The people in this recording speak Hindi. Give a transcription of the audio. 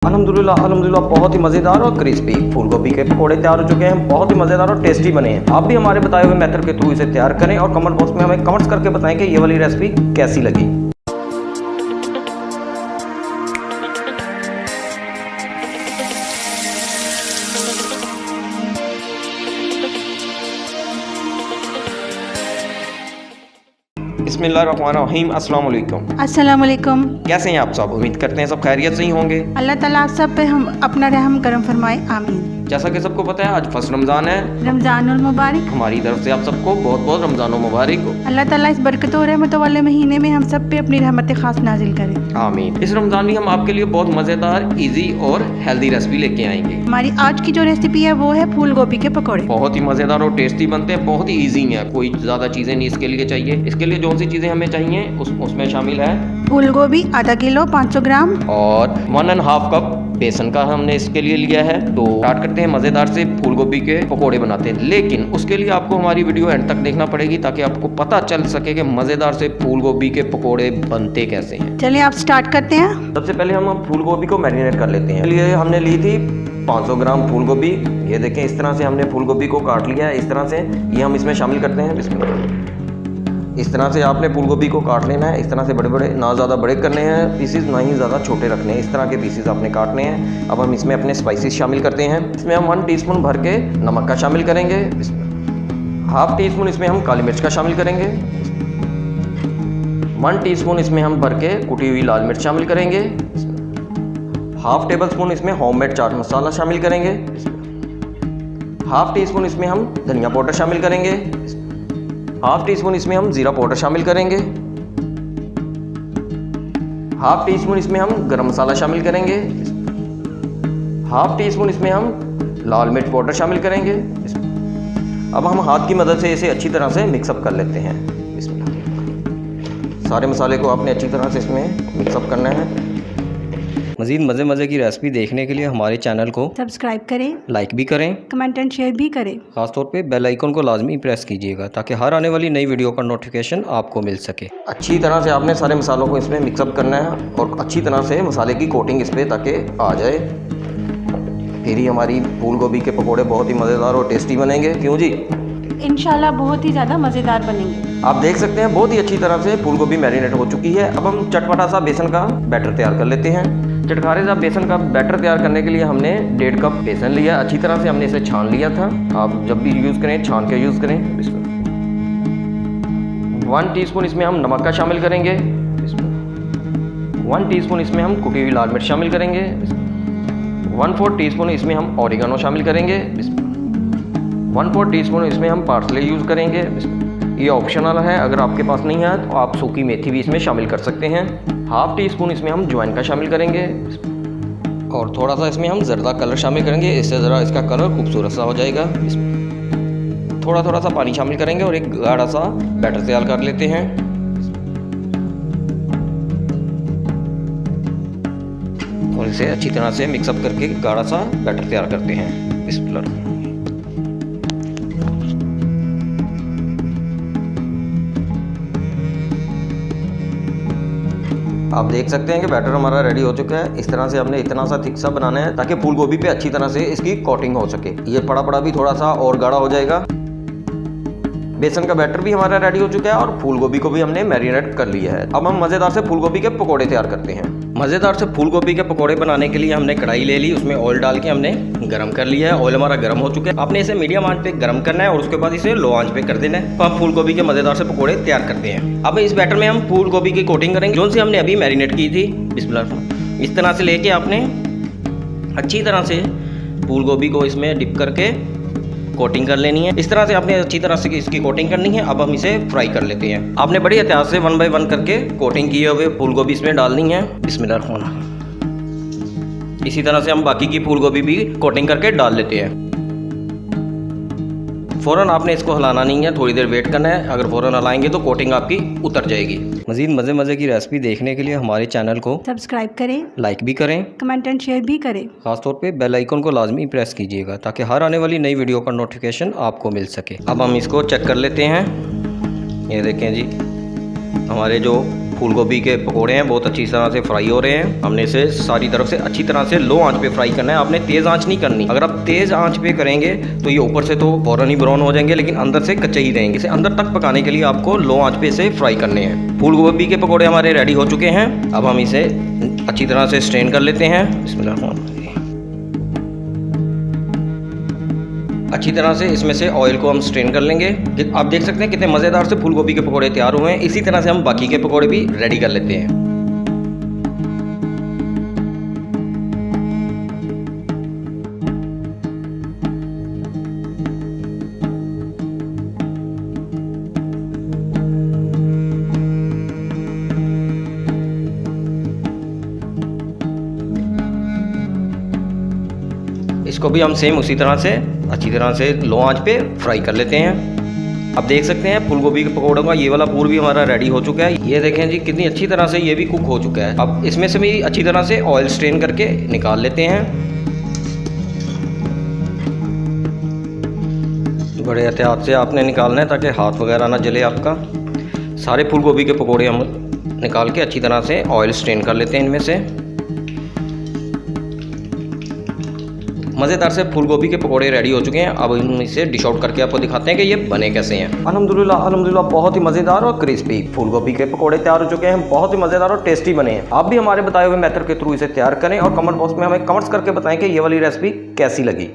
अल्हम्दुलिल्लाह अल्हम्दुलिल्लाह बहुत ही मज़ेदार और क्रिस्पी फूल गोभी के पकोड़े तैयार हो चुके हैं। बहुत ही मज़ेदार और टेस्टी बने हैं। आप भी हमारे बताए हुए मेथड के थ्रू इसे तैयार करें और कमेंट बॉक्स में हमें कमेंट्स करके बताएं कि ये वाली रेसिपी कैसी लगी। बिस्मिल्लाहिर्रहमानिर्रहीम। अस्सलाम वालेकुम। अस्सलाम वालेकुम। कैसे हैं आप सब? उम्मीद करते हैं सब खैरियत से ही होंगे। अल्लाह ताला आप सब पे हम अपना रहम करम फरमाए, आमीन। जैसा कि सबको पता है आज फर्स्ट रमज़ान है। रमज़ानुल मुबारक। हमारी तरफ से आप सबको बहुत बहुत रमज़ान मुबारक हो। अल्लाह ताला इस बरकत और रहमतों वाले महीने में हम सब पे अपनी रहमत खास नाजिल करे, आमीन। इस रमज़ान में हम आपके लिए बहुत मज़ेदार, इजी और हेल्दी रेसिपी लेके आएंगे। हमारी आज की जो रेसिपी है वो है फूल गोभी के पकौड़े। बहुत ही मज़ेदार और टेस्टी बनते हैं, बहुत ही इजी है। कोई ज़्यादा चीज़ें नहीं इसके लिए चाहिए। इसके लिए जो सी चीज़ें हमें चाहिए उसमें शामिल है फूल गोभी आधा किलो 500 ग्राम और 1.5 कप बेसन का हमने इसके लिए लिया है। तो स्टार्ट करते हैं मज़ेदार से फूल गोभी के पकोड़े बनाते हैं। लेकिन उसके लिए आपको हमारी वीडियो एंड तक देखना पड़ेगी ताकि आपको पता चल सके कि मज़ेदार से फूल गोभी के पकोड़े बनते कैसे हैं। चलिए आप स्टार्ट करते हैं। सबसे पहले हम फूल गोभी को मैरिनेट कर लेते हैं। लिए हमने ली थी 500 ग्राम फूल गोभी। ये देखें, इस तरह से हमने फूल गोभी को काट लिया है। इस तरह से ये हम इसमें शामिल करते हैं। इस तरह से आपने फूल गोभी को काट लेना है। इस तरह से बड़े बड़े, ना ज़्यादा बड़े करने हैं पीसीज, ना ही ज़्यादा छोटे रखने हैं। इस तरह के पीसीज आपने काटने हैं। अब हम इसमें अपने स्पाइसेस शामिल करते हैं। इसमें हम 1 टीस्पून भर के नमक का शामिल करेंगे। हाफ टी स्पून इसमें हम काली मिर्च का शामिल करेंगे। 1 टीस्पून इसमें हम भर के कुटी हुई लाल मिर्च शामिल करेंगे। हाफ टेबल स्पून इसमें होममेड चाट मसाला शामिल करेंगे। हाफ टी स्पून इसमें हम धनिया पाउडर शामिल करेंगे। हाफ टी स्पून इसमें हम जीरा पाउडर शामिल करेंगे। हाफ टी स्पून इसमें हम गरम मसाला शामिल करेंगे। हाफ टी स्पून इसमें हम लाल मिर्च पाउडर शामिल करेंगे। अब हम हाथ की मदद से इसे अच्छी तरह से मिक्सअप कर लेते हैं। सारे मसाले को आपने अच्छी तरह से इसमें मिक्सअप करना है। मज़ीद मज़े की रेसिपी देखने के लिए हमारे चैनल को सब्सक्राइब करें, लाइक भी करें, कमेंट एंड शेयर भी करें। खासतौर पे बेल आइकन को लाजमी प्रेस कीजिएगा ताकि हर आने वाली नई वीडियो का नोटिफिकेशन आपको मिल सके। अच्छी तरह से आपने सारे मसालों को इसमें मिक्सअप करना है और अच्छी तरह से मसाले की कोटिंग इस पर ताकि आ जाए। फिर ही हमारी फूल गोभी के पकोड़े बहुत ही मज़ेदार और टेस्टी बनेंगे। क्यों जी? इंशाल्लाह बहुत ही ज़्यादा मज़ेदार बनेंगे। आप देख सकते हैं बहुत ही अच्छी तरह से फूल गोभी मैरिनेट हो चुकी है। अब हम चटपटा सा बेसन का बैटर तैयार कर लेते हैं। चटखारे सा बेसन का बैटर तैयार करने के लिए हमने 1.5 कप बेसन लिया। अच्छी तरह से हमने इसे छान लिया था। आप जब भी यूज़ करें छान के यूज़ करें। 1 टीस्पून इसमें हम नमक का शामिल करेंगे। 1 टीस्पून इसमें हम कुटी हुई लाल मिर्च शामिल करेंगे। 1/4 टीस्पून इसमें हम ऑरिगेनो शामिल करेंगे। 1/4 टीस्पून इसमें हम पार्सले यूज़ करेंगे। ये ऑप्शनल है, अगर आपके पास नहीं है तो आप सूखी मेथी भी इसमें शामिल कर सकते हैं। हाफ टी स्पून इसमें हम ज्वाइन का शामिल करेंगे और थोड़ा सा इसमें हम ज़र्दा कलर शामिल करेंगे। इससे ज़रा इसका कलर खूबसूरत सा हो जाएगा। इसमें थोड़ा सा पानी शामिल करेंगे और एक गाढ़ा सा बैटर तैयार कर लेते हैं। और इसे अच्छी तरह से मिक्सअप करके गाढ़ा सा बैटर तैयार करते हैं। बिस्मिल्लाह। आप देख सकते हैं कि बैटर हमारा रेडी हो चुका है। इस तरह से हमने इतना सा थिक सा बनाना है ताकि फूल गोभी पे अच्छी तरह से इसकी कोटिंग हो सके। ये पड़ा भी थोड़ा सा और गाढ़ा हो जाएगा। बेसन का बैटर भी हमारा रेडी हो चुका है और फूल गोभी को भी हमने मैरिनेट कर लिया है। अब हम मज़ेदार से फूल गोभी के पकोड़े तैयार करते हैं। मज़ेदार से फूल गोभी के पकोड़े बनाने के लिए हमने कढ़ाई ले ली, उसमें ऑयल डाल के हमने गरम कर लिया है। ऑयल हमारा गरम हो चुका है। आपने इसे मीडियम आंच पे गरम करना है और उसके बाद इसे लो आंच पे कर देना है। तो हम फूल गोभी के मज़ेदार से पकोड़े तैयार करते हैं। अब इस बैटर में हम फूल गोभी की कोटिंग करेंगे जो से हमने अभी मैरिनेट की थी। बिस्मिल्लाह। इस तरह से लेके आपने अच्छी तरह से फूल गोभी को इसमें डिप करके कोटिंग कर लेनी है। इस तरह से आपने अच्छी तरह से इसकी कोटिंग करनी है। अब हम इसे फ्राई कर लेते हैं। आपने बड़ी एहतियात से 1 बाय 1 करके कोटिंग किए हुए फूल गोभी इसमें डालनी है। बिस्मिल्लाह। इसी तरह से हम बाकी की फूल गोभी भी कोटिंग करके डाल लेते हैं। फ़ौरन आपने इसको हिलाना नहीं है, थोड़ी देर वेट करना है। अगर फ़ौरन हिलाएंगे तो कोटिंग आपकी उतर जाएगी। मज़ीद मज़े की रेसिपी देखने के लिए हमारे चैनल को सब्सक्राइब करें, लाइक भी करें, कमेंट एंड शेयर भी करें। खासतौर पे बेल आइकन को लाजमी प्रेस कीजिएगा ताकि हर आने वाली नई वीडियो का नोटिफिकेशन आपको मिल सके। अब हम इसको चेक कर लेते हैं। ये देखें जी, हमारे जो फूल गोभी के पकोड़े हैं बहुत अच्छी तरह से फ्राई हो रहे हैं। हमने इसे सारी तरफ से अच्छी तरह से लो आंच पे फ्राई करना है। आपने तेज़ आंच नहीं करनी। अगर आप तेज़ आंच पे करेंगे तो ये ऊपर से तो फौरन ही ब्राउन हो जाएंगे, लेकिन अंदर से कच्चे ही रहेंगे। इसे अंदर तक पकाने के लिए आपको लो आंच पे इसे फ्राई करने हैं। फूल गोभी के पकोड़े हमारे रेडी हो चुके हैं। अब हम इसे अच्छी तरह से स्ट्रेन कर लेते हैं। अच्छी तरह से इसमें से ऑयल को हम स्ट्रेन कर लेंगे। आप देख सकते हैं कितने मज़ेदार से फूल गोभी के पकोड़े तैयार हुए हैं। इसी तरह से हम बाकी के पकोड़े भी रेडी कर लेते हैं। इसको भी हम सेम उसी तरह से अच्छी तरह से लो आंच पे फ्राई कर लेते हैं। अब देख सकते हैं फूल गोभी के पकौड़ों का ये वाला पूर भी हमारा रेडी हो चुका है। ये देखें जी कितनी अच्छी तरह से ये भी कुक हो चुका है। अब इसमें से भी अच्छी तरह से ऑयल स्ट्रेन करके निकाल लेते हैं। बड़े एहतियात से आपने निकालना है ताकि हाथ वगैरह ना जले आपका। सारे फूल गोभी के पकौड़े हम निकाल के अच्छी तरह से ऑयल स्ट्रेन कर लेते हैं इनमें से। मज़ेदार से फूल गोभी के पकोड़े रेडी हो चुके हैं। अब हम इसे डिश आउट करके आपको दिखाते हैं कि ये बने कैसे हैं। अल्हम्दुलिल्लाह बहुत ही मज़ेदार और क्रिस्पी फूल गोभी के पकोड़े तैयार हो चुके हैं। बहुत ही मज़ेदार और टेस्टी बने हैं। आप भी हमारे बताए हुए मेथड के थ्रू इसे तैयार करें और कमेंट बॉक्स में हमें कमेंट्स करके बताएं कि ये वाली रेसिपी कैसी लगी।